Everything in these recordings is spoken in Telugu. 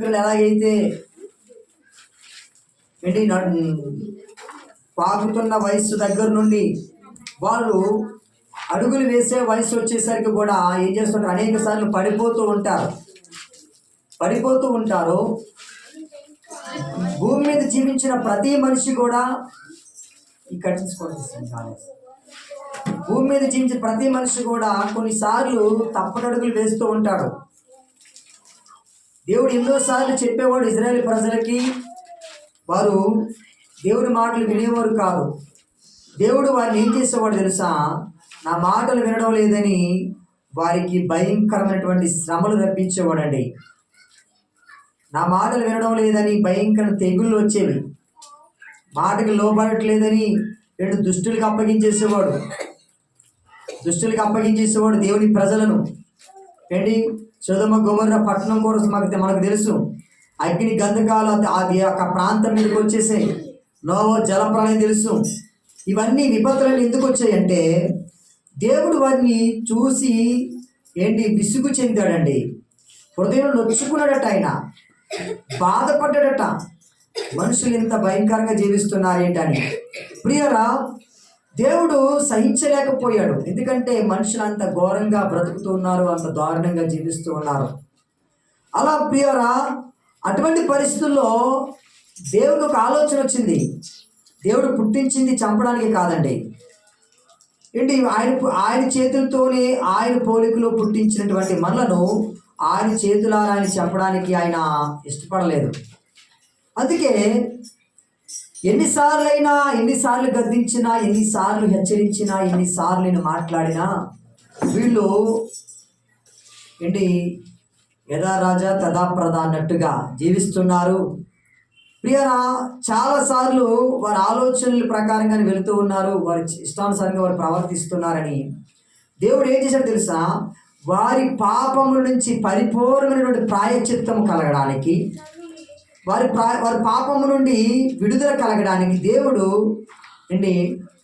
పిల్లలు ఎలాగైతే ఏంటి పాకుతున్న వయస్సు దగ్గర నుండి వాళ్ళు అడుగులు వేసే వయసు వచ్చేసరికి కూడా ఏం చేస్తుంటారు, అనేక సార్లు పడిపోతూ ఉంటారు. భూమి మీద జీవించిన ప్రతి మనిషి కూడా భూమి మీద జీవించిన ప్రతి మనిషి కూడా కొన్నిసార్లు తప్పటడుగులు వేస్తూ ఉంటాడు. దేవుడు ఎన్నోసార్లు చెప్పేవాడు ఇజ్రాయేల్ ప్రజలకి, వారు దేవుడి మాటలు వినేవారు కాదు. దేవుడు వారిని ఏం చేసేవాడు తెలుసా, నా మాటలు వినడం లేదని వారికి భయంకరమైనటువంటి శ్రమలు రప్పించేవాడండి. నా మాటలు వినడం లేదని భయంకర తెగుళ్ళు వచ్చేవి. మాటకి లోబడట్లేదని దుష్టులకు అప్పగించేసేవాడు దేవుని ప్రజలను. సొదొమ గొమొర్రా పట్టణం కోసం మనకు తెలుసు. అగ్ని గంధకాలు అది ఒక ప్రాంతం మీదకి వచ్చేసాయి. నోవా జలప్రళయం తెలుసు. ఇవన్నీ విపత్తులు ఎందుకు వచ్చాయంటే దేవుడు వారిని చూసి విసుగు చెందాడండి. హృదయం నొచ్చుకున్నాడట, ఆయన బాధపడ్డాడట. మనుషులు ఇంత భయంకరంగా జీవిస్తున్నారేంటని. ప్రియరా, దేవుడు సహించలేకపోయాడు. ఎందుకంటే మనుషులు అంత ఘోరంగా బ్రతుకుతున్నారు, అంత దారుణంగా జీవిస్తూ ఉన్నారు. అలా ప్రియరా, అటువంటి పరిస్థితుల్లో దేవుడికి ఒక ఆలోచన వచ్చింది. దేవుడు పుట్టించింది చంపడానికి కాదండి. ఆయన చేతులతోనే ఆయన పోలికలో పుట్టించినటువంటి మనలను ఆయన చేతులారా చంపడానికి ఆయన ఇష్టపడలేదు. అందుకే ఎన్నిసార్లు గద్దించినా, ఎన్నిసార్లు హెచ్చరించినా, ఎన్నిసార్లు నేను మాట్లాడినా వీళ్ళు యథా రాజా తదా ప్రజ అన్నట్టుగా జీవిస్తున్నారు. ప్రియరా, చాలాసార్లు వారి ఆలోచనల ప్రకారంగానే వెళుతూ ఉన్నారు, వారి ఇష్టానుసారంగా వారు ప్రవర్తిస్తున్నారని దేవుడు ఏం చేశాడు తెలుసా, వారి పాపముల నుంచి పరిపూర్ణమైనటువంటి ప్రాయశ్చిత్తం కలగడానికి, వారి పాపము నుండి విడుదల కలగడానికి దేవుడు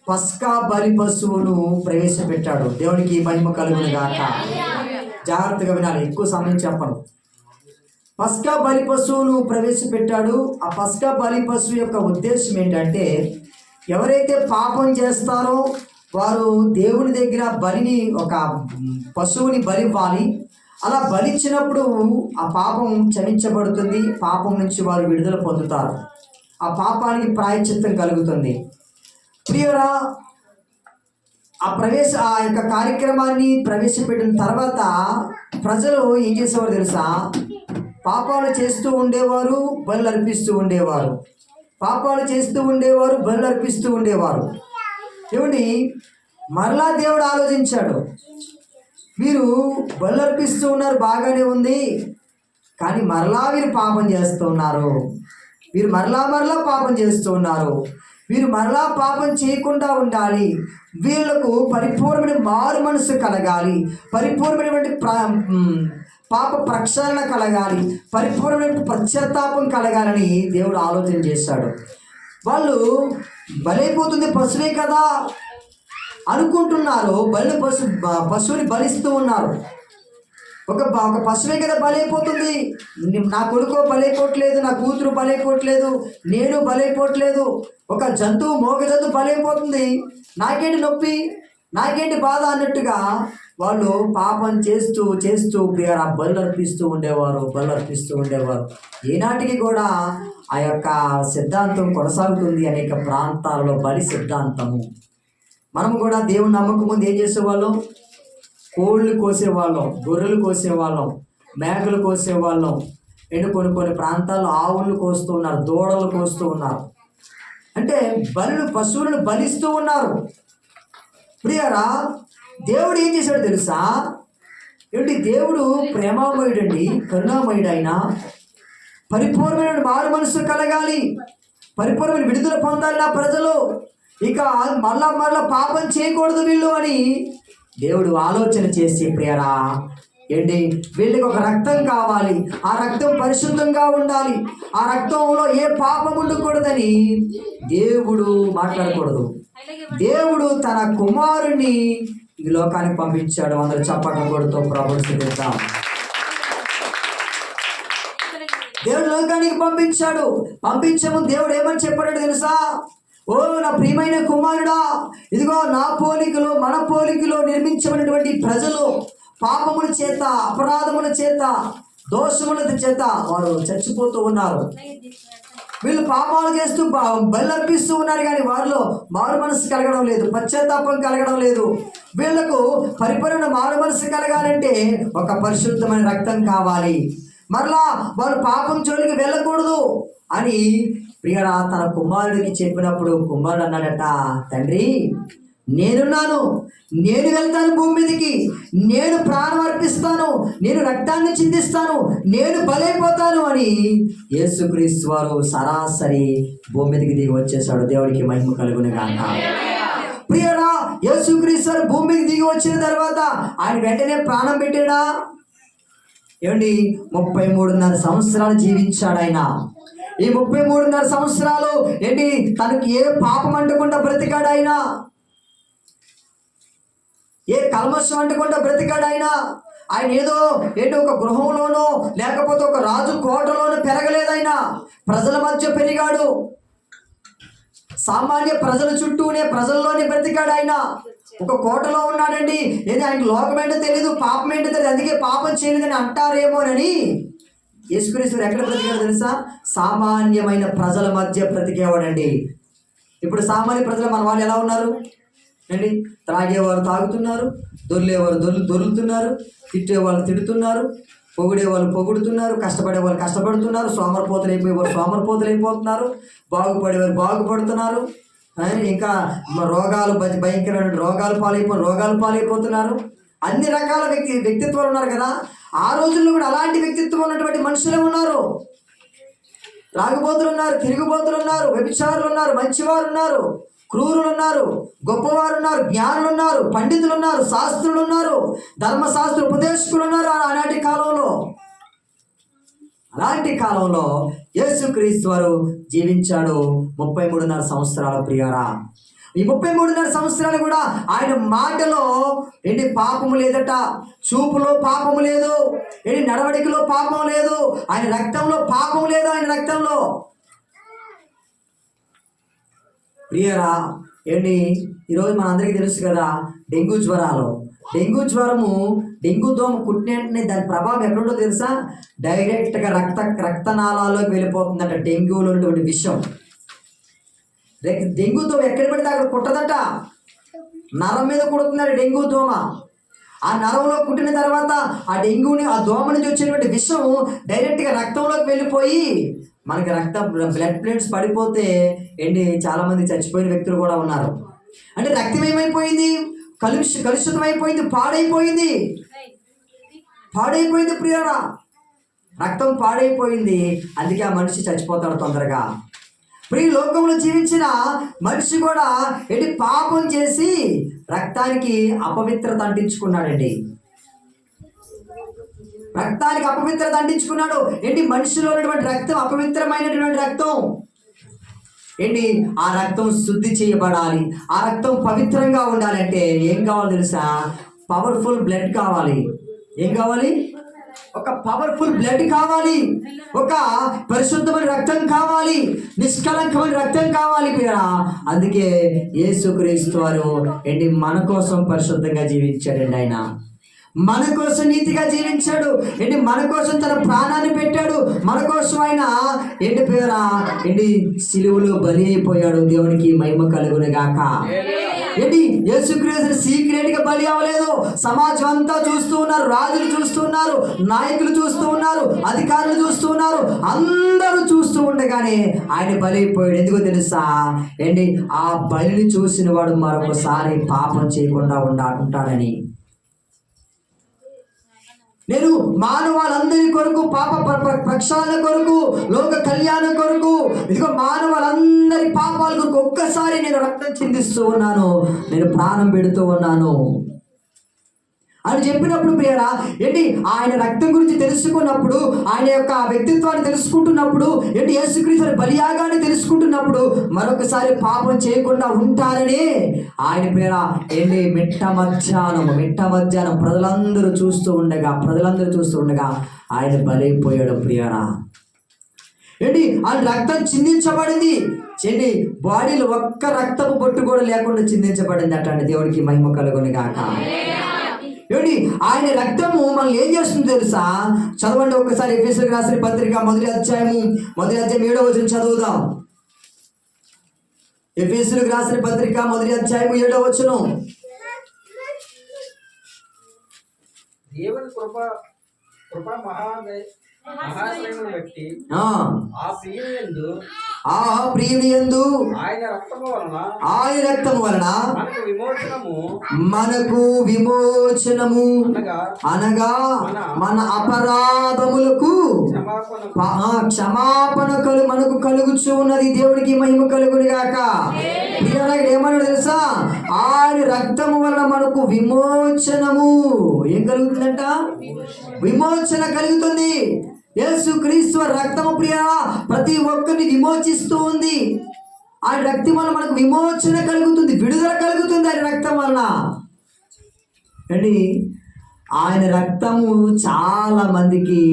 పస్కా బలి పశువును ప్రవేశపెట్టాడు. దేవునికి మహిమ కలుగును గాక. జాగ్రత్తగా వినాలి, ఎక్కువ సమయం చెప్పను. పస్కా బలి పశువును ప్రవేశపెట్టాడు. ఆ పస్కా బలి పశువు యొక్క ఉద్దేశం ఏంటంటే, ఎవరైతే పాపం చేస్తారో వారు దేవుని దగ్గర ఒక పశువుని బలివ్వాలి. అలా బలిచ్చినప్పుడు ఆ పాపం క్షమించబడుతుంది, పాపం నుంచి వారు విడుదల పొందుతారు, ఆ పాపానికి ప్రాయశ్చిత్తం కలుగుతుంది. ప్రియరా, ఆ యొక్క కార్యక్రమాన్ని ప్రవేశపెట్టిన తర్వాత ప్రజలు ఏం చేసేవారు తెలుసా, పాపాలు చేస్తూ ఉండేవారు, బలు అర్పిస్తూ ఉండేవారు. మరలా దేవుడు ఆలోచించాడు, వీరు బలు అర్పిస్తూ ఉన్నారు, బాగానే ఉంది, కానీ మరలా వీరు పాపం చేస్తూ ఉన్నారు. వీరు మరలా పాపం చేస్తూ ఉన్నారు. వీరు మరలా పాపం చేయకుండా ఉండాలి. వీళ్లకు పరిపూర్ణమైన మారు మనసు కలగాలి, పరిపూర్ణమైనటువంటి పాప ప్రక్షాళన కలగాలి, పరిపూర్ణమైన పశ్చాత్తాపం కలగాలని దేవుడు ఆలోచన చేశాడు. వాళ్ళు బలైపోతుంది పశువే కదా అనుకుంటున్నారు, పశువుని బలిస్తూ ఉన్నారు. ఒక పశువే కదా బలైపోతుంది, నా కొడుకు బలైపోవట్లేదు, నా కూతురు బలైపోవట్లేదు, నేను బలైపోవట్లేదు, ఒక జంతువు మోగ జంతువు బలైపోతుంది, నాకేంటి నొప్పి, నాకేంటి బాధ అన్నట్టుగా వాళ్ళు పాపం చేస్తూ ప్రియరా బలు అర్పిస్తూ ఉండేవారు. ఈనాటికి కూడా ఆ యొక్క సిద్ధాంతం కొనసాగుతుంది అనేక ప్రాంతాలలో, బలి సిద్ధాంతము. మనము కూడా దేవుని నమ్మకం ముందు ఏం చేసేవాళ్ళం, కోళ్ళు కోసేవాళ్ళం, గొర్రెలు కోసేవాళ్ళం, మేకలు కోసేవాళ్ళం. కొన్ని ప్రాంతాల్లో ఆవులు కోస్తూ ఉన్నారు, దూడలు కోస్తూ ఉన్నారు. అంటే పశువులను బలిస్తూ ఉన్నారు. ప్రియరా, దేవుడు ఏం చేశాడు తెలుసా, దేవుడు ప్రేమామయుడండి, కరుణామయుడు. ఆయన పరిపూర్ణమైన మారు మనసు కలగాలి, పరిపూర్ణమైన విడుదల పొందాలి నా ప్రజలు, ఇక మళ్ళా పాపం చేయకూడదు వీళ్ళు అని దేవుడు ఆలోచన చేసి, ప్రియరా వీళ్ళకి ఒక రక్తం కావాలి, ఆ రక్తం పరిశుద్ధంగా ఉండాలి, ఆ రక్తంలో ఏ పాపం ఉండకూడదని దేవుడు మాట్లాడకూడదు. దేవుడు తన కుమారుని ఈ లోకానికి పంపించాడు. అందరూ చప్పట్లు కొడుతూ ప్రభువుని స్తుతిద్దాం. దేవుడు లోకానికి పంపించాడు. పంపించము దేవుడు ఏమని చెప్పాడు తెలుసా? ఓ నా ప్రియమైన కుమారుడా, ఇదిగో నా పోలికలో మన పోలికలో నిర్మించబడినటువంటి ప్రజలు పాపముల చేత, అపరాధముల చేత, దోషముల చేత వారు చచ్చిపోతూ ఉన్నారు. వీళ్ళు పాపాలు చేస్తూ బలర్పిస్తూ ఉన్నారు, కానీ వారిలో మారు మనసు కలగడం లేదు, పశ్చాత్తాపం కలగడం లేదు. వీళ్లకు పరిపూర్ణ మారు మనసు కలగాలంటే ఒక పరిశుద్ధమైన రక్తం కావాలి. మరలా వారు పాపం జోలికి వెళ్ళకూడదు అని ప్రియరా తన కుమారుడికి చెప్పినప్పుడు కుమారుడు అన్నాడట, తండ్రి నేనున్నాను, నేను వెళ్తాను భూమి మీదకి, నేను ప్రాణం అర్పిస్తాను, నేను రక్తాన్ని చిందిస్తాను, నేను బలైపోతాను అని యేసుక్రీస్తు వారు సరాసరి భూమి మీదకి దిగి వచ్చేసాడు. దేవుడికి మహిమ కలుగును గాక. ప్రియరా యేసుక్రీస్తు వారు భూమి మీదకి దిగి వచ్చిన తర్వాత ఆయన వెంటనే ప్రాణం పెట్టాడా? ఏమండి 33.5 సంవత్సరాలు జీవించాడు ఆయన. ఈ 33.5 సంవత్సరాలు ఏంటి తనకి ఏ పాపం అంటకుండా బ్రతికాడు ఆయన, ఏ కల్మషం అంటకుండా బ్రతికాడు ఆయన. ఆయన ఏదో ఒక గృహంలోనో లేకపోతే ఒక రాజు కోటలోనో పెరగలేదు. ఆయన ప్రజల మధ్య పెరిగాడు, సామాన్య ప్రజల చుట్టూనే ప్రజల్లోనే బ్రతికాడు. ఆయన ఒక కోటలో ఉన్నాడండి. ఏది ఆయనకు లోకం ఏంటో తెలియదు, పాపం ఏంటో తెలియదు, అందుకే పాపం చేయలేదని అంటారేమోనని యేసుక్రీస్తు ఎక్కడ బ్రతికాడు తెలుసా? సామాన్యమైన ప్రజల మధ్య బ్రతికేవాడండి. ఇప్పుడు సామాన్య ప్రజలు మన వాళ్ళు ఎలా ఉన్నారు అండి? త్రాగేవారు తాగుతున్నారు, దొర్లేవారు దొర్లుతున్నారు, తిట్టేవాళ్ళు తిడుతున్నారు, పొగిడేవాళ్ళు పొగుడుతున్నారు, కష్టపడేవాళ్ళు కష్టపడుతున్నారు, సోమరపోతలు అయిపోయేవారు సోమరపోతలు అయిపోతున్నారు, బాగుపడేవారు బాగుపడుతున్నారు. ఇంకా రోగాలు భయంకరమైన రోగాలు పాలైపోతున్నారు. అన్ని రకాల వ్యక్తిత్వాలు ఉన్నారు కదా. ఆ రోజుల్లో కూడా అలాంటి వ్యక్తిత్వం ఉన్నటువంటి మనుషులే ఉన్నారు. త్రాగుబోతులు ఉన్నారు, తిరుగుబోతులు ఉన్నారు, వ్యభిచారులు ఉన్నారు, మంచివారు ఉన్నారు, క్రూరులు ఉన్నారు, గొప్పవారు ఉన్నారు, జ్ఞానులు ఉన్నారు, పండితులు ఉన్నారు, శాస్త్రులు ఉన్నారు, ధర్మశాస్త్ర ఉపదేశకులు ఉన్నారు. ఆనాటి కాలంలో, అలాంటి కాలంలో యేసుక్రీస్తు వారు జీవించాడు 33.5 సంవత్సరాల ప్రియారా. ఈ 33.5 సంవత్సరాలు కూడా ఆయన మాటలో ఏంటి పాపము లేదట, చూపులో పాపము లేదు, ఏంటి నడవడికలో పాపం లేదు, ఆయన రక్తంలో పాపం లేదు. ఆయన రక్తంలో ప్రియరా ఏంటి ఈరోజు మనందరికీ తెలుసు కదా, డెంగ్యూ జ్వరము డెంగ్యూ దోమ కుట్టిన వెంటనే దాని ప్రభావం ఎక్కడుందో తెలుసా? డైరెక్ట్గా రక్తనాళాల్లోకి వెళ్ళిపోతుందట. డెంగ్యూలో ఉన్నటువంటి విషయం, డెంగ్యూ దోమ ఎక్కడ పడితే అక్కడ కుట్టదట, నరం మీద కుడుతున్నారు డెంగ్యూ దోమ. ఆ నరంలో కుట్టిన తర్వాత ఆ డెంగ్యూని, ఆ దోమ నుంచి వచ్చేటువంటి విషం డైరెక్ట్గా రక్తంలోకి వెళ్ళిపోయి మనకి బ్లడ్ ప్లేట్స్ పడిపోతే ఏంటి చాలామంది చచ్చిపోయిన వ్యక్తులు కూడా ఉన్నారు. అంటే రక్తం ఏమైపోయింది? కలుషితమైపోయింది, పాడైపోయింది ప్రియరా. రక్తం పాడైపోయింది, అందుకే ఆ మనిషి చచ్చిపోతాడు తొందరగా. ప్రియ లోకంలో జీవించిన మనిషి కూడా ఏంటి పాపం చేసి రక్తానికి అపవిత్రత అంటించుకున్నాడండి. రక్తానికి అపవిత్రత అంటించుకున్నాడు. ఏంటి మనిషిలో ఉన్నటువంటి రక్తం అపవిత్రమైనటువంటి రక్తం. ఏంటి ఆ రక్తం శుద్ధి చేయబడాలి, ఆ రక్తం పవిత్రంగా ఉండాలంటే ఏం కావాలి తెలుసా? పవర్ఫుల్ బ్లడ్ కావాలి. ఏం కావాలి? ఒక పవర్ఫుల్ బ్లడ్ కావాలి, ఒక పరిశుద్ధమైన రక్తం కావాలి, నిష్కలంకమైన రక్తం కావాలి ప్రియరా. అందుకే యేసుక్రీస్తు వారు ఏంటి మన కోసం పరిశుద్ధంగా జీవించాడండి. ఆయన మన కోసం నీతిగా జీవించాడు. ఏంటి మన కోసం తన ప్రాణాన్ని పెట్టాడు. మన కోసం ఆయన ఏంటి ప్రియరా ఏంటి సిలువలో బలి అయిపోయాడు. దేవునికి మహిమ కలుగును గాక. ఏంటి యేసుక్రీస్తు సీక్రెట్ గా బలి అవ్వలేదు. సమాజం అంతా చూస్తూ ఉన్నారు, రాజులు చూస్తూ ఉన్నారు, నాయకులు చూస్తూ ఉన్నారు, అధికారులు చూస్తూ ఉన్నారు, అందరూ చూస్తూ ఉండగానే ఆయన బలి అయిపోయాడు. ఎందుకో తెలుసా? ఏంటి ఆ బలిని చూసిన వాడు మరొకసారి పాపం చేయకుండా ఉంటాడని. నేను మానవాళ్ళందరి కొరకు, పాప ప్రక్షాళన కొరకు, లోక కళ్యాణం కొరకు, ఇదిగో మానవాళ్ళందరి పాపాల కొరకు ఒక్కసారి నేను రక్తం చిందిస్తూ ఉన్నాను, నేను ప్రాణం పెడుతూ ఉన్నాను అని చెప్పినప్పుడు ప్రియరా ఏంటి ఆయన రక్తం గురించి తెలుసుకున్నప్పుడు, ఆయన యొక్క వ్యక్తిత్వాన్ని తెలుసుకుంటున్నప్పుడు, ఏంటి యేసుక్రీస్తు బలియాగాన్ని తెలుసుకుంటున్నప్పుడు మరొకసారి పాపం చేయకుండా ఉంటారని ఆయన ప్రియరా ఏంటి మిట్ట మధ్యాహ్నం ప్రజలందరూ చూస్తూ ఉండగా ఆయన బలైపోయాడు ప్రియరా. ఏంటి ఆయన రక్తం చిందించబడింది. చెండి బాడీలో ఒక్క రక్తపు బొట్టు కూడా లేకుండా చిందించబడింది అటండి. దేవునికి మహిమ కలుగును గాక. ఏమిటి ఆయన రక్తము మనల్ని ఏం చేస్తుంది తెలుసా? చదవండి ఒకసారి ఎఫెసీయులకు రాసిన పత్రిక మొదటి అధ్యాయం 7వ వచనం చదువుదాం. ఎఫెసీయులకు రాసిన పత్రిక మొదటి అధ్యాయం 7వ వచనం. దేవుని కృప మహాశ్రయమును బట్టి ఆ ప్రియుని యందు ఆయన రక్తము వలన మనకు విమోచనము అనగా మన అపరాధములకు క్షమాపణ మనకు కలుగుచూ ఉన్నది. దేవునికి మహిమ కలుగును గాక. ఏమన్నాడు తెలుసా? ఆయన రక్తము వలన మనకు విమోచనము ఏం కలుగుతుందంట? విమోచన కలుగుతుంది. యేసు క్రీస్తు రక్తము ప్రియ ప్రతి ఒక్కరిని విమోచిస్తూ ఉంది. ఆ రక్తం వల్ల మనకు విమోచన కలుగుతుంది, విడుదల కలుగుతుంది ఆయన రక్తం వలన. అండి ఆయన రక్తము చాలా మందికి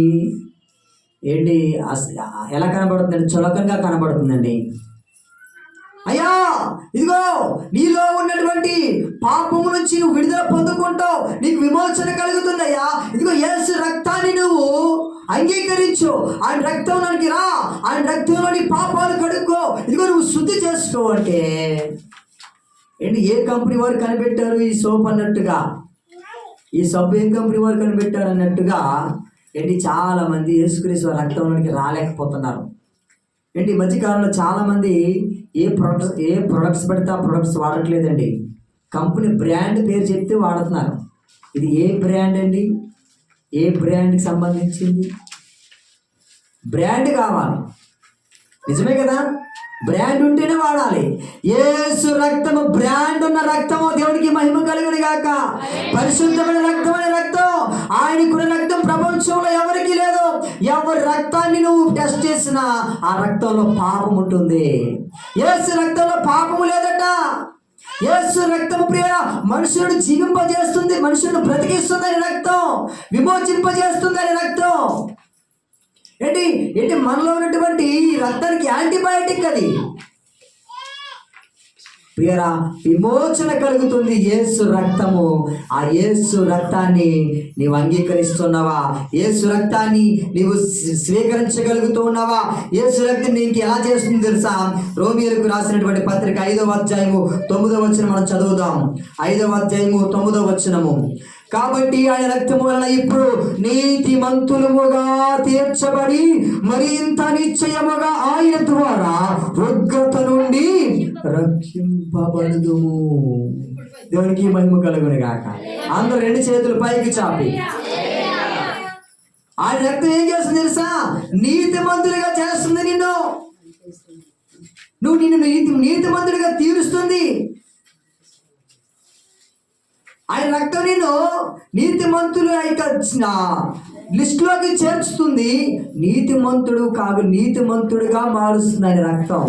ఏంటి ఎలా కనబడుతుందండి? చులకనగా కనబడుతుందండి. అయ్యా ఇదిగో నీలో ఉన్నటువంటి పాపము నుంచి నువ్వు విడుదల పొందుకుంటావు, నీకు విమోచన కలుగుతుందయ్యా. ఇదిగో యేసు రక్తాన్ని నువ్వు అంగీకరించు, ఆయన రక్తంలోనికి రా, ఆయన రక్తంలోని పాపాలు కడుక్కో, ఇదిగో నువ్వు శుద్ధి చేసుకో అంటే ఏంటి ఏ కంపెనీ వారు కనిపెట్టారు ఈ సోప్ అన్నట్టుగా, ఈ సబ్బు ఏ కంపెనీ వారు కనిపెట్టారు అన్నట్టుగా ఏంటి చాలా మంది యేసుక్రీస్తు రక్తంలోనికి రాలేకపోతున్నారు. ఏంటి ఈ మధ్యకాలంలో చాలామంది ఏ ప్రొడక్ట్స్ పడితే ఆ ప్రొడక్ట్స్ వాడట్లేదండి. కంపెనీ బ్రాండ్ పేరు చెప్తే వాడుతున్నారు. ఇది ఏ బ్రాండ్ అండి? ఏ బ్రాండ్కి సంబంధించింది? బ్రాండ్ కావాలి, నిజమే కదా? బ్రాండ్ ఉంటేనే వాడాలి. యేసు రక్తము బ్రాండ్ ఉన్న రక్తము. దేవునికి మహిమ కలుగును గాక. పరిశుద్ధమైన రక్తం అనే రక్తం, ఆయనకున్న రక్తం ప్రపంచంలో ఎవరికి లేదు. ఎవరి రక్తాన్ని నువ్వు టెస్ట్ చేసినా ఆ రక్తంలో పాపం ఉంటుంది. యేసు రక్తంలో పాపము లేదట. యేసు రక్తము ప్రియ మనుషులను జీవింపజేస్తుంది, మనుషులను బ్రతికిస్తుందని రక్తం, విమోచింపజేస్తుందని రక్తం. ఏంటి మనలో ఉన్నటువంటి రక్తానికి యాంటీబయాటిక్ అది ప్రియరా. విమోచన కలుగుతుంది యేసు రక్తము. ఆ యేసు రక్తాన్ని నీవు అంగీకరిస్తున్నావా? యేసు రక్తాన్ని నీవు స్వీకరించగలుగుతూ ఉన్నావా? యేసు రక్తం నీకు ఎలా చేస్తుంది తెలుసా? రోమియోలకు రాసినటువంటి పత్రిక 5వ అధ్యాయము 9వ వచనం మనం చదువుదాం. 5వ అధ్యాయము 9వ వచనము. కాబట్టి ఆయన రక్తము వలన ఇప్పుడు నీతిమంతులముగా తీర్చబడి మరింత నిశ్చయముగా ఆయన ద్వారా ఉగ్రత నుండి రక్షింపబడుదుము. దేవునికి మహిమ కలుగును గాక. అందరూ 2 చేతులు పైకి చాపి ఆయన రక్తం ఏం చేస్తుంది తెలుసా? నీతిమంతులుగా చేస్తుంది. నిన్ను నీతిమంతుడిగా తీరుస్తుంది. ఆయన రక్తం నిన్ను నీతిమంతులు లిస్టులోకి చేర్చుతుంది. నీతిమంతుడుగా మారుస్తుంది ఆయన రక్తం.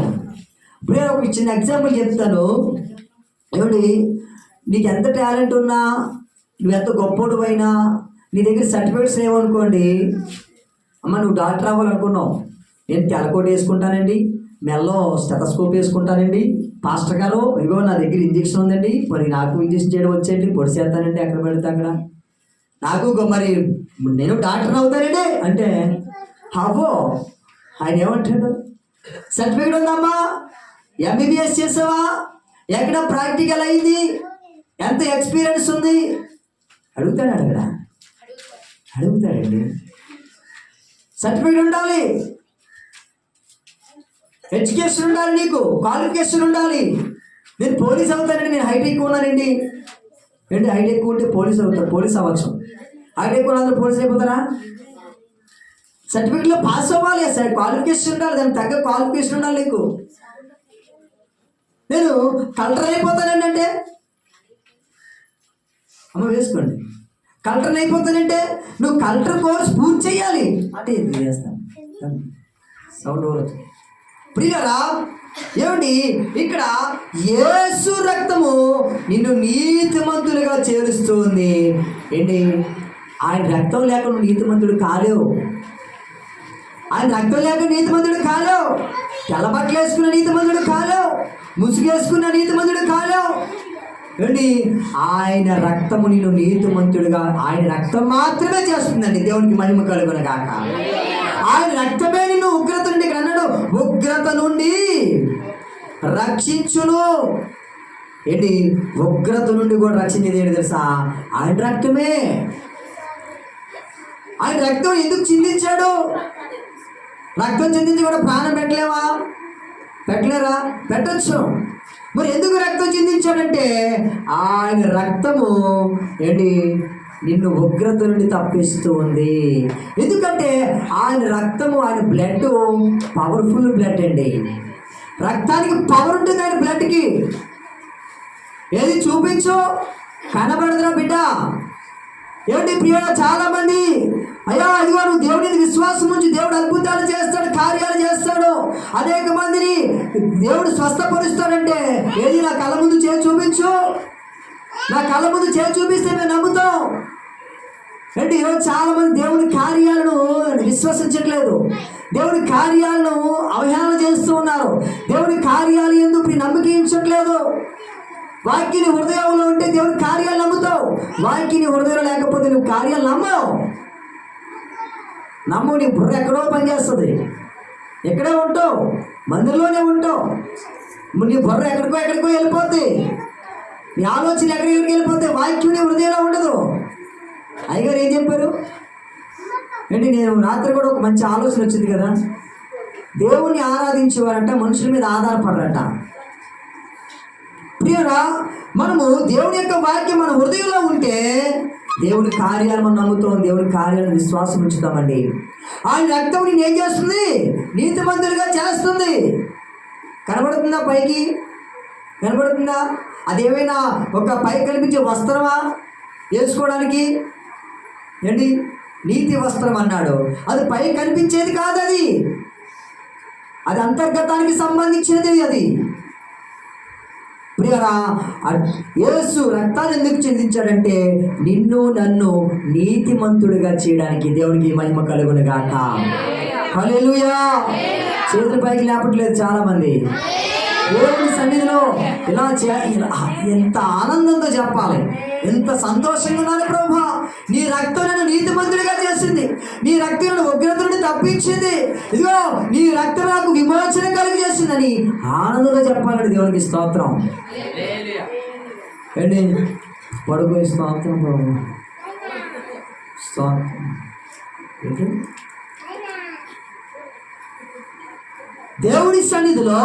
ఇప్పుడు నేను ఒక చిన్న ఎగ్జాంపుల్ చెప్తాను. ఏమిటి, నీకు ఎంత టాలెంట్ ఉన్నా, నువ్వు ఎంత గొప్పోడు అయినా, నీ దగ్గర సర్టిఫికేట్స్ ఏమనుకోండి, అమ్మ నువ్వు డాక్టర్ అవ్వాలనుకున్నావు, నేను తెల్లకోట వేసుకుంటానండి, మెల్లో స్టెథోస్కోప్ వేసుకుంటానండి, పాస్టర్ గారు ఇగో నా దగ్గర ఇంజక్షన్ ఉందండి, మరి నాకు ఇంజక్షన్ చేయడం వచ్చేయండి, పొడి చేస్తానండి ఎక్కడ పెడితే అక్కడ, నాకు మరి నేను డాక్టర్ అవుతానండి అంటే అవ్వో. ఆయన ఏమంటాడు? సర్టిఫికేట్ ఉందమ్మా, ఎంబీబీఎస్ చేసావా, ఎక్కడ ప్రాక్టికల్ అయింది, ఎంత ఎక్స్పీరియన్స్ ఉంది అడుగుతాడండి. సర్టిఫికేట్ ఉండాలి, ఎడ్యుకేషన్ ఉండాలి, నీకు క్వాలిఫికేషన్ ఉండాలి. నేను పోలీస్ అవుతానండి, నేను హైట్ ఎక్కువ ఉన్నానండి. ఏంటి హైట్ ఎక్కువ ఉంటే పోలీస్ అవుతారు, పోలీస్ అవ్వచ్చు. హైట్ ఎక్కువ అందరూ పోలీస్ అయిపోతారా? సర్టిఫికేట్లో పాస్ అవ్వాలి, క్వాలిఫికేషన్ ఉండాలి, దానికి తగ్గ క్వాలిఫికేషన్ ఉండాలి నీకు. నేను కలెక్టర్ అయిపోతానండి అంటే అమ్మ వేసుకోండి. కలెక్టర్ అయిపోతానంటే నువ్వు కలెక్టర్ కోర్స్ పూర్తి చేయాలి అంటే ఎందుకు చేస్తాను? సౌండ్ ప్రియరా, ఏమండి ఇక్కడ యేసు రక్తము నిన్ను నీతిమంతులుగా చేరుస్తుంది. ఏంటి, ఆయన రక్తం లేకుండా నీతిమంతుడు కాలేవు. ఆయన రక్తం లేక నీతిమంతుడు కాలేవు, తెల్లబట్టలు వేసుకున్న నీతిమంతుడు కాలేవు, ముసుగేసుకున్న నీతిమంతుడు కాలేవు. ఏంటి? ఆయన రక్తము నిన్ను నీతిమంతుడుగా, ఆయన రక్తం మాత్రమే చేస్తుందండి. దేవునికి మహిమ కలుగును గాక. ఆయన రక్తమే నిన్ను ఉగ్రత నుండి, ఇక్కడ అన్నాడు, ఉగ్రత నుండి రక్షించును. ఏంటి? ఉగ్రత నుండి కూడా రక్షించేది ఏంటి తెలుసా? ఆయన రక్తమే. ఆయన రక్తం ఎందుకు చిందించాడు? రక్తం చిందించి కూడా ప్రాణం పెట్టలేవా? పెట్టలేరా? పెట్టచ్చు. మరి ఎందుకు రక్తం చిందించాడంటే ఆయన రక్తము ఏంటి? నిన్ను ఉగ్రత నుండి తప్పిస్తూ ఉంది. ఎందుకంటే ఆయన రక్తము, ఆయన బ్లడ్ పవర్ఫుల్ బ్లడ్ అండి. రక్తానికి పవర్ ఉంటుంది ఆయన బ్లడ్కి. ఏది చూపించు, కనబడదురా బిడ్డ. ఏమిటి ప్రియుడా? చాలా మంది అయ్యా ఇదిగో నువ్వు దేవుడిని విశ్వాసం ఉంచి దేవుడు అద్భుతాలు చేస్తాడు, కార్యాలు చేస్తాడు, అనేక మందిని దేవుడు స్వస్థపరుస్తాడంటే ఏది? నా కళ్ళ ముందు చేసి చూపించు, నా కళ్ళ ముందు చేసి చూపిస్తే మేము నమ్ముతాం. అంటే ఈరోజు చాలా మంది దేవుని కార్యాలను విశ్వసించట్లేదు, దేవుని కార్యాలను అవహేళన చేస్తూ ఉన్నారు, దేవుని కార్యాలు ఎందుకు నమ్మకించట్లేదు. వాక్యని హృదయంలో ఉంటే దేవుని కార్యాలు నమ్ముతావు, వాక్యని హృదయంలో లేకపోతే నువ్వు కార్యాలు నమ్మవు. నీ బుర్ర ఎక్కడో పనిచేస్తుంది, ఎక్కడే ఉంటావు, మందిరంలోనే ఉంటావు. నీ బుర్ర ఎక్కడికో వెళ్ళిపోద్ది, నీ ఆలోచన ఎక్కడికి వెళ్ళిపోతే వాక్యం నీ హృదయంలో ఉండదు. అయ్యగారు ఏం చెప్పారు ఏంటి? నేను రాత్రి కూడా ఒక మంచి ఆలోచన వచ్చింది కదా. దేవుణ్ణి ఆరాధించేవారంట మనుషుల మీద ఆధారపడరట. ప్రియురా, మనము దేవుని యొక్క వాక్యం మన హృదయంలో ఉంటే దేవుని కార్యాలు మనం నమ్ముతాం, దేవుని కార్యాలను విశ్వాసం ఉంచుతామండి. ఆయన రక్తం నేను ఏం చేస్తుంది? నీతిమంతులుగా చేస్తుంది. కనబడుతుందా? పైకి కనబడుతుందా? అదేమైనా ఒక పైకి కనిపించే వస్త్రమా వేసుకోవడానికి? ఏంటి? నీతి వస్త్రం అన్నాడు. అది పైకి కనిపించేది కాదు, అది అంతర్గతానికి సంబంధించినది. అది ప్రియరా, యేసు రక్తాన్ని ఎందుకు చెందించాడంటే నిన్ను నన్ను నీతిమంతుడిగా చేయడానికి. దేవునికి మహిమ కలుగును గాక. హల్లెలూయా. చేతుల పైకి లేపట్లేదు చాలా మంది. దేవుని సన్నిధిలో ఇలా ఎంత ఆనందంతో చెప్పాలి, ఎంత సంతోషంగా ఉన్నాను ప్రభా, నీ రక్తం నన్ను నీతిమంతుడిగా చేసింది, నీ రక్తం నన్ను ఉగ్రత నుండి తప్పించింది, ఇదిగో నీ రక్తం నాకు విమోచన కలిగి చేసిందని ఆనందంగా చెప్పాలండి. దేవునికి స్తోత్రం. ఏంటి? పడుకోని స్తోత్రం ప్రభు, స్తోత్రం. ఏంటి? దేవుని సన్నిధిలో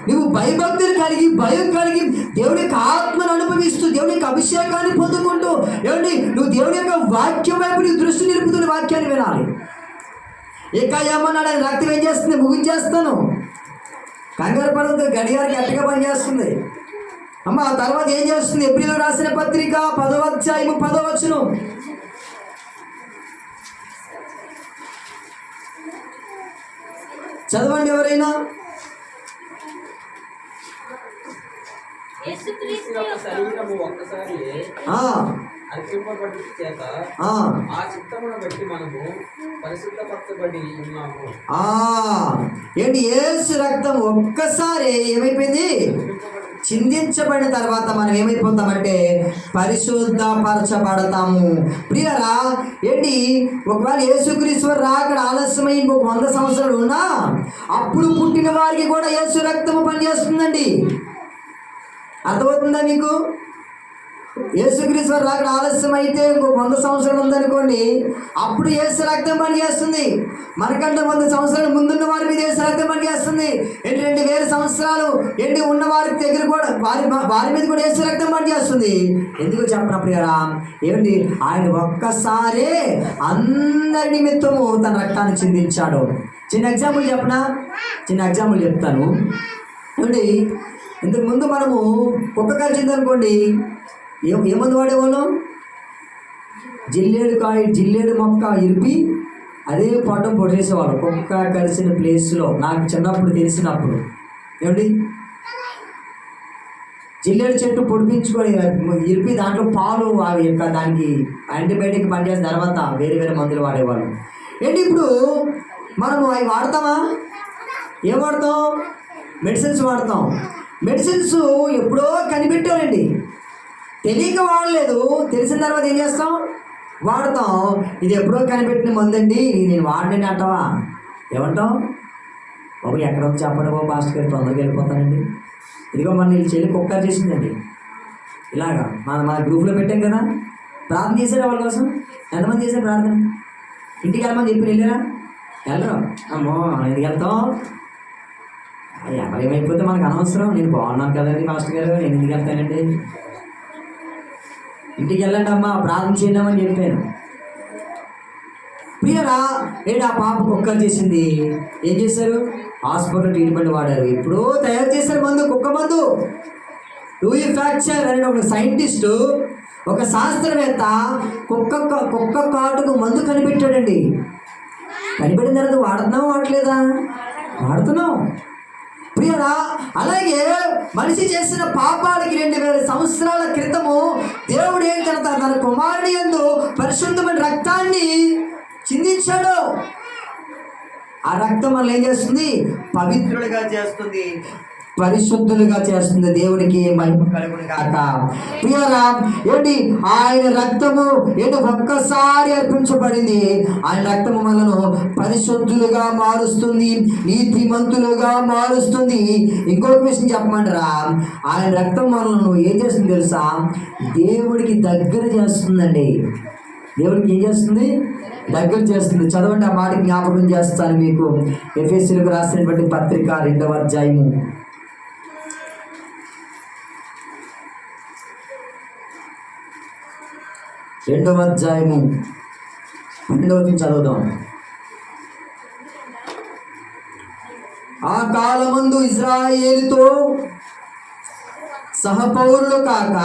నువ్వు భయభక్తులు కలిగి, భయం కలిగి, దేవుని యొక్క ఆత్మను అనుభవిస్తూ, దేవుని యొక్క అభిషేకాన్ని పొందుకుంటూ, ఏమండి నువ్వు దేవుని యొక్క వాక్యం వైపు నీ దృష్టి నిలుపుతున్న వాక్యాన్ని వినాలి. ఇక ఏమన్నాడు? ఆయన రక్తం ఏం చేస్తుంది? ముగించేస్తాను. కంగారు పడదు, గడియారం గట్టిగా పనిచేస్తుంది. అమ్మ ఆ తర్వాత ఏం చేస్తుంది? ఏప్రిల్ రాసిన పత్రిక 10వ అధ్యాయము 10వ వచనం. చదవండి ఎవరైనా. ఏంటి? యేసు రక్తం ఒక్కసారి ఏమైపోయింది? చిందించబడిన తర్వాత మనం ఏమైపోతామంటే పరిశుద్ధపరచబడతాము. ప్రియరా, ఏంటి? ఒకవేళ యేసుక్రీస్తు రాకడ ఆలస్యమై ఇంకొక 100 సంవత్సరాలు ఉన్నా అప్పుడు పుట్టిన వారికి కూడా యేసు రక్తము పనిచేస్తుందండి. అర్థమవుతుందా మీకు? యేసుక్రీస్తు రాకడ ఆలస్యం అయితే ఇంకొక 100 సంవత్సరాలు ఉందనుకోండి, అప్పుడు యేసు రక్తం పనిచేస్తుంది. మనకంటే 100 సంవత్సరాలు ముందున్న వారి మీద యేసు రక్తం పనిచేస్తుంది. 2000 సంవత్సరాలు ఉన్న వారి దగ్గర కూడా వారి మీద కూడా యేసు రక్తం పనిచేస్తుంది. ఎందుకు చెప్పన ప్రియరా? ఏమండి? ఆయన ఒక్కసారే అందరి నిమిత్తము తన రక్తాన్ని చిందించాడు. చిన్న ఎగ్జాంపుల్ చెప్తాను. ఏమండి? ఇంతకుముందు మనము కుక్క కలిసిందనుకోండి, ఏమంది వాడేవాళ్ళం? జిల్లేడు మొక్క ఇరిపి అదే పొట్టేసేవాడు కుక్క కలిసిన ప్లేస్లో. నాకు చిన్నప్పుడు తెలిసినప్పుడు ఏమండి, జిల్లేడు చెట్టు పొడిపించుకొని ఇరిపి దాంట్లో పాలు అవి దానికి యాంటీబయాటిక్ పనిచేసిన తర్వాత వేరే మందులు వాడేవాళ్ళు. ఏంటి? ఇప్పుడు మనము అవి వాడతామా? ఏం వాడతాం? మెడిసిన్స్ వాడతాం. మెడిసిన్స్ ఎప్పుడో కనిపెట్టారండి, తెలియక వాడలేదు. తెలిసిన తర్వాత ఏం చేస్తాం? వాడతాం. ఇది ఎప్పుడో కనిపెట్టిన మందండి, నేను వాడండి అంటావా? ఏమంటాం? బాబు ఎక్కడ వచ్చి చెప్పండి బాబు, పాస్టర్ గారు తొందరగా వెళ్ళిపోతానండి. ఇదిగో మన వీళ్ళు చెల్లి కుక్కర్ చేసిందండి ఇలాగా, మన గ్రూప్లో పెట్టాం కదా. ప్రార్థన చేశారా వాళ్ళ కోసం? ఎంతమంది చేశారు ప్రార్థన? ఇంటికి వెళ్ళమని చెప్పి వెళ్ళారా? వెళ్ళరు. అమ్మో ఎందుకు వెళ్తాం? ఎవరేమైపోతే మనకు అనవసరం. నేను బాగున్నాను కదండి మాస్టర్ గారు, నేను ఎందుకు వెళ్తానండి? ఇంటికి వెళ్ళండి అమ్మా, ప్రార్థన చేద్దామని చెప్పాను. ప్రియరా, ఆ పాప కుక్కర్ చేసింది. ఏం చేశారు? హాస్పిటల్ ట్రీట్మెంట్ వాడారు. ఎప్పుడో తయారు చేశారు మందు, కుక్క మందు. లూయి ఫ్యాక్చర్ అనే ఒక సైంటిస్టు, ఒక శాస్త్రవేత్త కుక్క కాటుకు మందు కనిపెట్టాడండి. కనిపెట్టిన తర్వాత వాడుతున్నాం వాడలేదా? వాడుతున్నాం. ప్రియరా, అలాగే మనిషి చేసిన పాపాలకి 2000 సంవత్సరాల క్రితము దేవుడు ఏం తన కుమారుని యందు పరిశుద్ధమైన రక్తాన్ని చిందించాడు. ఆ రక్తం మనల్ని ఏం చేస్తుంది? పవిత్రులుగా చేస్తుంది, పరిశుద్ధులుగా చేస్తుంది. దేవునికి మహిమ కలుగును గాక. ప్రియరా, ఆయన రక్తము ఒక్కసారి అర్పించబడింది. ఆయన రక్తము మనను పరిశుద్ధులుగా మారుస్తుంది, నీతిమంతులుగా మారుస్తుంది. ఇంకొక విషయం చెప్పమంటారా? ఆయన రక్తం మనల్ని ఏం చేస్తుంది తెలుసా? దేవుడికి దగ్గర చేస్తుందండి. దేవుడికి ఏం చేస్తుంది? దగ్గర చేస్తుంది. చదవండి, ఆ మాట జ్ఞాపకం చేస్తాను మీకు. ఎఫెసీయులకు రాసినటువంటి పత్రిక 2వ అధ్యాయము 12వ చదువుదాం. ఆ కాలమందు ఇశ్రాయేలుతో సహపౌరులు కాక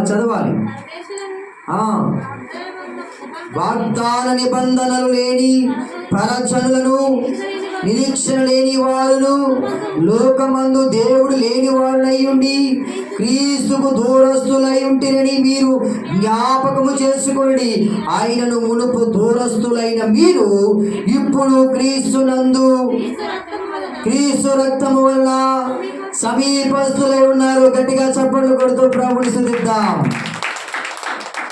చదవాలి. వాగ్దాన నిబంధనలు లేని పరజనులను, నిరీక్షణ లేని వారును, లోకమందు దేవుడు లేని వారులై ఉండి క్రీస్తుకు దూరస్తులై ఉంటేనని మీరు జ్ఞాపకము చేసుకోండి. ఆయనను మునుపు దూరస్తులైన మీరు ఇప్పుడు క్రీస్తు రక్తము వలన సమీపస్తులై ఉన్నారు. గట్టిగా చప్పట్లు కొడుతూ ప్రభుని స్తుతిద్దాం.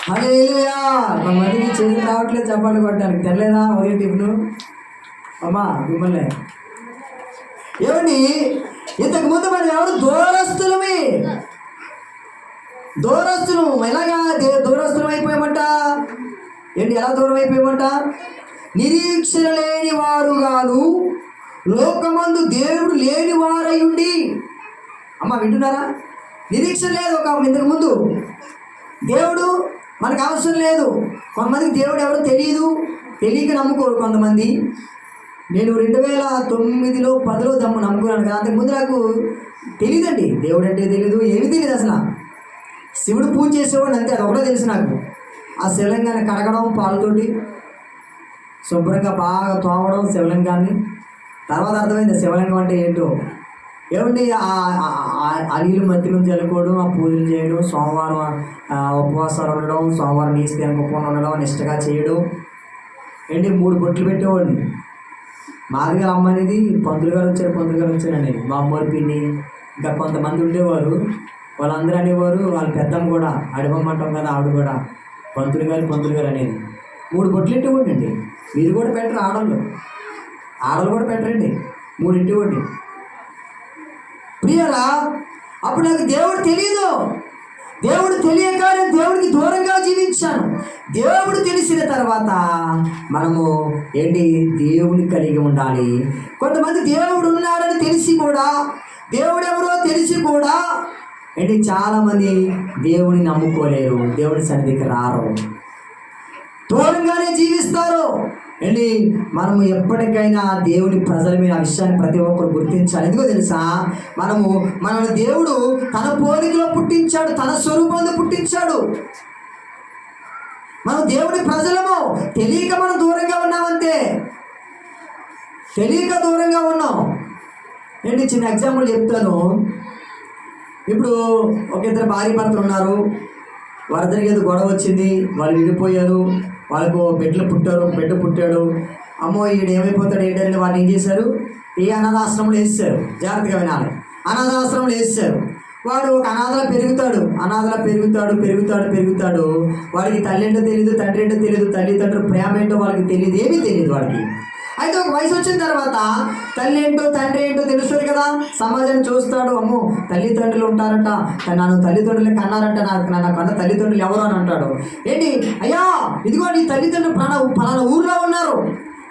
హల్లెలూయా. కొంతమందికి చేతులు రావట్లేదు చప్పట్లు కొట్టడానికి. తెరలేదా ఉదయం టిఫిను? అమ్మా మిమ్మల్ని ఇంతకు ముందు మనం ఎవరు? దూరస్తులు. ఎలాగా దూరస్తులం అయిపోయామంట? ఎలా దూరం అయిపోయామంట? నిరీక్షణ లేని వారు గాను, లోకమందు దేవుడు లేని వారై ఉండి. అమ్మ వింటున్నారా? నిరీక్షణ లేదు. ఇంతకు ముందు దేవుడు మనకు అవసరం లేదు. కొంతమందికి దేవుడు ఎవరో తెలియక నమ్ముకోరు కొంతమంది. నేను 2009లో 10లో నమ్ముకున్నాను కదా. అంతకుముందు నాకు తెలియదండి, దేవుడు అంటే తెలియదు, ఏమీ తెలియదు అసలు. శివుడు పూజ చేసేవాడు అంతే, అది ఒకటే తెలుసు నాకు. ఆ శివలింగాన్ని కడగడం, పాలతోటి శుభ్రంగా బాగా తోమడం శివలింగాన్ని. తర్వాత అర్థమైంది శివలింగం అంటే ఏంటో. అలీలు మధ్య నుంచి చల్లుకోవడం, ఆ పూజలు చేయడం, సోమవారం ఉపవాసాలు ఉండడం, సోమవారం నీసు తినకపోవడం ఉండడం, నిష్టగా చేయడం. 3 బొట్లు పెట్టేవాడిని. మాదిగా అమ్మనేది పంతులు గారు వచ్చారండి. మా అమ్మోరి పిన్ని ఇంకా కొంతమంది ఉండేవారు. వాళ్ళందరూ అనేవారు, వాళ్ళ పెద్దమ్మ కూడా, అడిపమ్మంటాం కదా, ఆవిడ కూడా పంతులు గారు అనేది 3 బొట్లు ఇట్టేవాడి అండి. మీరు కూడా పెట్టరు, ఆడలు కూడా పెట్టరండి, 3 ఇట్టేవాడి. ప్రియరా, అప్పుడు నాకు దేవుడు తెలియదు. దేవుడు తెలియక నేను దేవుడికి దూరంగా జీవించాను. దేవుడు తెలిసిన తర్వాత మనము దేవుని కలిగి ఉండాలి. కొంతమంది దేవుడు ఉన్నాడని తెలిసి కూడా, దేవుడు ఎవరో తెలిసి కూడా చాలామంది దేవుని నమ్ముకోలేరు, దేవుని సన్నిధికి రారు, దూరంగానే జీవిస్తారు. మనము ఎప్పటికైనా దేవుని ప్రజల మీద ఆ విషయాన్ని ప్రతి ఒక్కరు గుర్తించాలి. ఎందుకో తెలుసా? మనల్ని దేవుడు తన పోలికలో పుట్టించాడు, తన స్వరూపంలో పుట్టించాడు. మనం దేవుని ప్రజలము. తెలియక మనం దూరంగా ఉన్నామంతే, తెలియక దూరంగా ఉన్నాం. చిన్న ఎగ్జాంపుల్ చెప్తాను. ఇప్పుడు ఒక 2 భార్య భర్తలు ఉన్నారు. వారిద్దరికి ఏదో గొడవ వచ్చింది, వాళ్ళు విడిపోయారు. వాళ్ళకు బిడ్డ పుట్టాడు. అమ్మో ఈడు ఏమైపోతాడు ఏంటని వాడిని ఏం చేశారు, ఏ అనాథాశ్రమంలో వేసేశారు. జాగ్రత్తగా వినాలి, అనాథాశ్రమంలో వేసేశారు. వాడు ఒక అనాథలా పెరుగుతాడు, అనాథలా పెరుగుతాడు పెరుగుతాడు పెరుగుతాడు. వాడికి తల్లి ఏంటో తెలియదు, తండ్రి ఏంటో తెలియదు, తల్లిదండ్రులు ప్రేమ ఏంటో వాళ్ళకి తెలియదు, ఏమీ తెలియదు వాడికి. అయితే ఒక వయసు వచ్చిన తర్వాత తల్లి ఏంటో తండ్రి ఏంటో తెలుస్తుంది కదా. సమాజం చూస్తాడు, అమ్మో తల్లిదండ్రులు ఉంటారట, నన్ను తల్లిదండ్రులు కన్నారంట, నా కన్న తల్లిదండ్రులు ఎవరు అని అంటాడు. ఏంటి అయ్యా, ఇదిగో నీ తల్లిదండ్రులు ఫలానా ఊర్లో ఉన్నారు,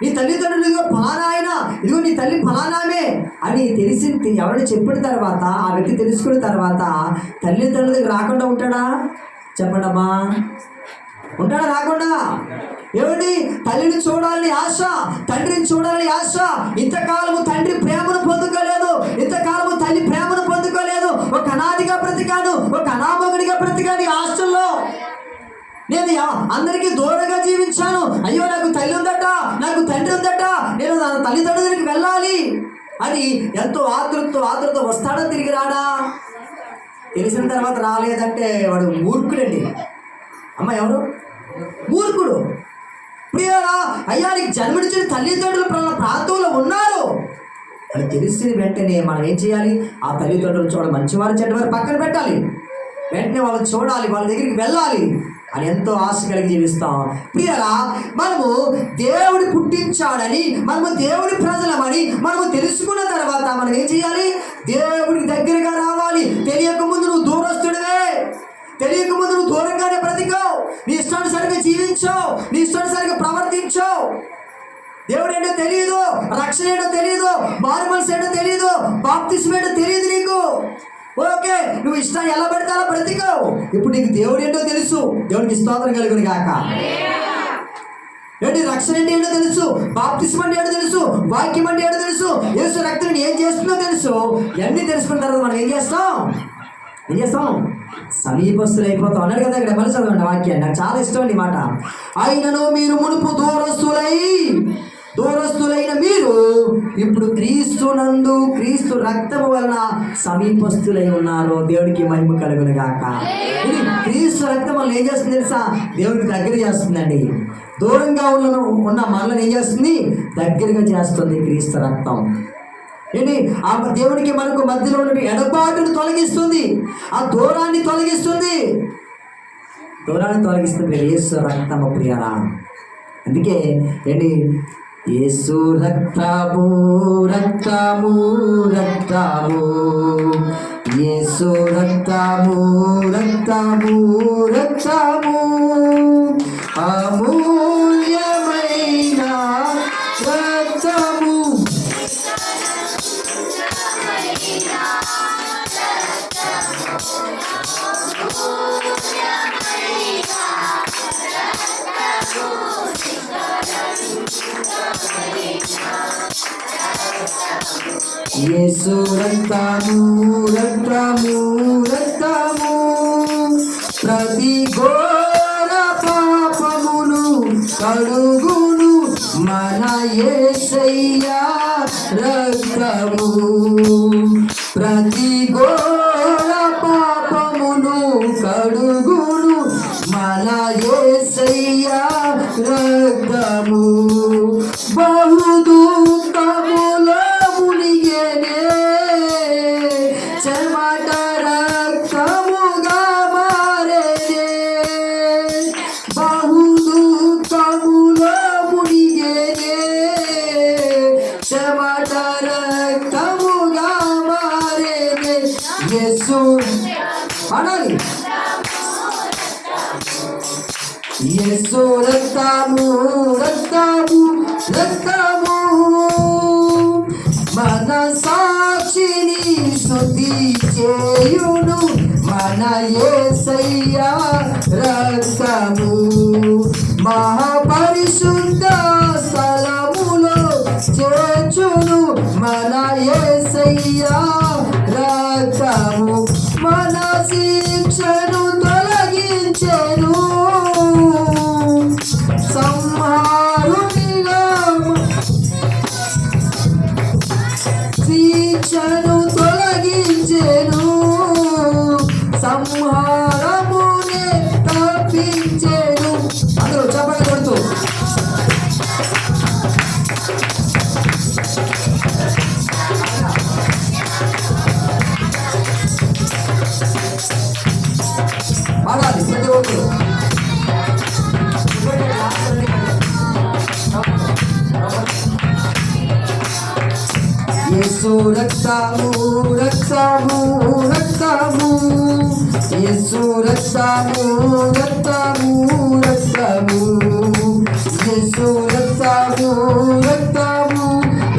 నీ తల్లిదండ్రులు ఇదిగో ఫలానా ఆయన, ఇదిగో నీ తల్లి ఫలానామే అని తెలిసి ఎవరిని చెప్పిన తర్వాత, ఆ వ్యక్తి తెలుసుకున్న తర్వాత తల్లిదండ్రుల దగ్గర రాకుండా ఉంటాడా? చెప్పండమ్మా, ఉంటాడా? రాకుండా. ఏమిటి? తల్లిని చూడాలని ఆశ, తండ్రిని చూడాలని ఆశ. ఇంతకాలము తండ్రి ప్రేమను పొందుకోలేదు, ఇంతకాలము తల్లి ప్రేమను పొందుకోలేదు. ఒక అనాదిగా బ్రతికాను, ఒక అనామకుడిగా బ్రతికాను ఈ హాస్టల్లో. నేను అందరికీ దూరంగా జీవించాను. అయ్యో నాకు తల్లి ఉందట, నాకు తండ్రి ఉందట, నేను నా తల్లిదండ్రులకి వెళ్ళాలి అని ఎంతో ఆతృత వస్తాడో తిరిగి రాడా? తెలిసిన తర్వాత రాలేదంటే వాడు మూర్ఖుడండి. అమ్మ ఎవరు? మూర్ఖుడు. ప్రియురా, అయ్యా నీకు జన్మనిచ్చిన తల్లిదండ్రులు ప్రాంతంలో ఉన్నారు అని తెలిసిన వెంటనే మనం ఏం చేయాలి? ఆ తల్లిదండ్రులు చూడాలి, మంచివారు చెడ్డవారు పక్కన పెట్టాలి, వెంటనే వాళ్ళని చూడాలి, వాళ్ళ దగ్గరికి వెళ్ళాలి అని ఎంతో ఆశ కలిగి జీవిస్తాం. ప్రియరా, మనము దేవుడు పుట్టించాడని, మనము దేవుడి ప్రజలమని మనము తెలుసుకున్న తర్వాత మనం ఏం చేయాలి? దేవుడికి దగ్గరగా రావాలి. తెలియకముందు నువ్వు దూరస్తుడివే, తెలియకముందు నువ్వు దూరంగానే బ్రతికావు, నీ ఇష్టానుసారిగా జీవించావు, నీ ఇష్టానుసారిగా ప్రవర్తించావు. దేవుడు ఏంటో తెలియదు, రక్షణ ఏంటో తెలియదు, మారుమనసు ఏంటో తెలియదు, బాప్తిస్మం ఏంటో తెలియదు నీకు. ఓకే, నువ్వు ఇష్టాన్ని ఎలా పడితే అలా బ్రతికావు. ఇప్పుడు నీకు దేవుడు ఏంటో తెలుసు, దేవుడికి స్తోత్రం కలుగును గాక. ఏంటి? రక్షణ అంటే ఏంటో తెలుసు, బాప్తిస్మం అంటే ఏంటో తెలుసు, వాక్యం అంటే ఏంటో తెలుసు, యేసు రక్తం ఏం చేస్తుందో తెలుసు. ఇవన్నీ తెలుసుకున్న తర్వాత మనం ఏం చేస్తాం? సమీపస్తులు అయిపోతాం అన్నాడు కదా. ఇక్కడ మళ్ళీ చదవండి వాక్యాన్ని, నాకు చాలా ఇష్టం అండి మాట. అయినను మీరు మునుపు దూరస్తులైన మీరు ఇప్పుడు క్రీస్తునందు క్రీస్తు రక్తము వలన సమీపస్తులై ఉన్నారు. దేవుడికి మహిమ కలుగును గాక. ఇది క్రీస్తు రక్తం వలన ఏం చేస్తుంది తెలుసా? దేవుడికి దగ్గర చేస్తుందండి. దూరంగా ఉన్న మనల్ని ఏం చేస్తుంది? దగ్గరగా చేస్తుంది క్రీస్తు రక్తం. ఏంటి? ఆ దేవునికి మనకు మధ్యలో ఉన్న ఎడబాటును తొలగిస్తుంది, ఆ దూరాన్ని తొలగిస్తుంది యేసు రక్తము. ప్రియరా, అందుకే ఏంటి? యేసు రక్తము రక్తము రక్తము, యేసు రక్తము రక్తము రక్తము, అమూల్యమైన రక్తము. యేసు రక్తము రక్తము రక్తము, ప్రతి ఘోర పాపమును కడుగును మన యేసయ్యా రక్తము. ప్రతి ఘోర పాపమును కడుగును మన యేసయ్యా రక్తము. బహు దుఃఖములో మునిగెనే చెమట రక్తముగా మారెనే. బహు దుఃఖములో మునిగెనే చెమట రక్తముగా మారెనే. యేసు అనాలి, యేసు రక్తము రక్తము రక్తము, మన సాక్షిని స్తుతి చేయును మన యేసయ్యా రక్తము. మహాపరిశుద్ధ స్థలములో చేర్చును మన యేసయ్యా రక్తము. మన శిక్షను తొలగించెను, సంహారునిగా శిక్షను తొలగించెను, సంహారమునే తప్పించెను. అందరూ చెప్పండి కొడుతూ యేసు రక్తము రక్తము రక్తము యేసు రక్తము రక్తము రక్తము యేసు రక్తము రక్తము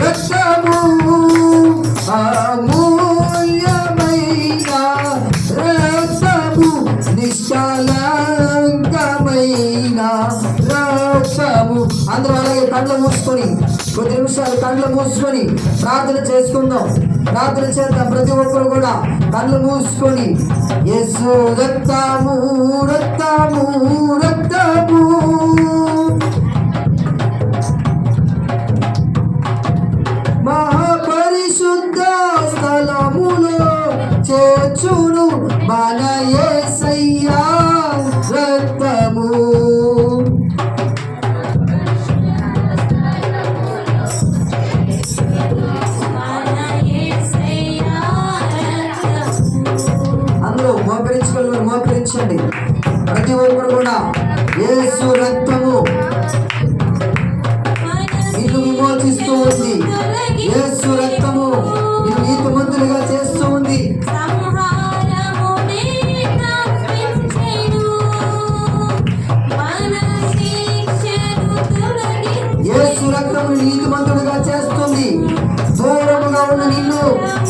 రక్తము అమూల్యమైన రక్తము నిష్కలంకమైన రక్తము. అందరూ అలాగే కళ్ళు మూసుకొని కొద్ది నిమిషాలు కళ్ళు మూసుకొని ప్రార్థన చేసుకుందాం. ప్రార్థన చేద్దాం. ప్రతి ఒక్కరు కూడా కళ్ళు మూసుకొని యేసు రక్తము రక్తము రక్తము మహాపరిశుద్ధ స్థలములో చేర్చును మన యేసయ్యా రక్తము. అందరూ మోకరించుకోవాలి, మోకరించండి. ప్రతి ఒక్కరు కూడా యేసు రక్తము నిన్ను విమోచిస్తూ ఉంది. యేసు రక్తము నిన్ను నీతిమంతులుగా చేస్తూ ఉంది. యేసు రక్తము నీతిమంతులుగా చేస్తుంది. దూరముగా ఉన్న నిన్ను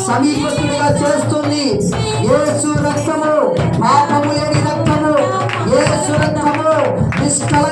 సమీపస్తులుగా చేస్తుంది. యేసు రక్తము పాపము లేని రక్తము. యేసు రక్తము నిష్కల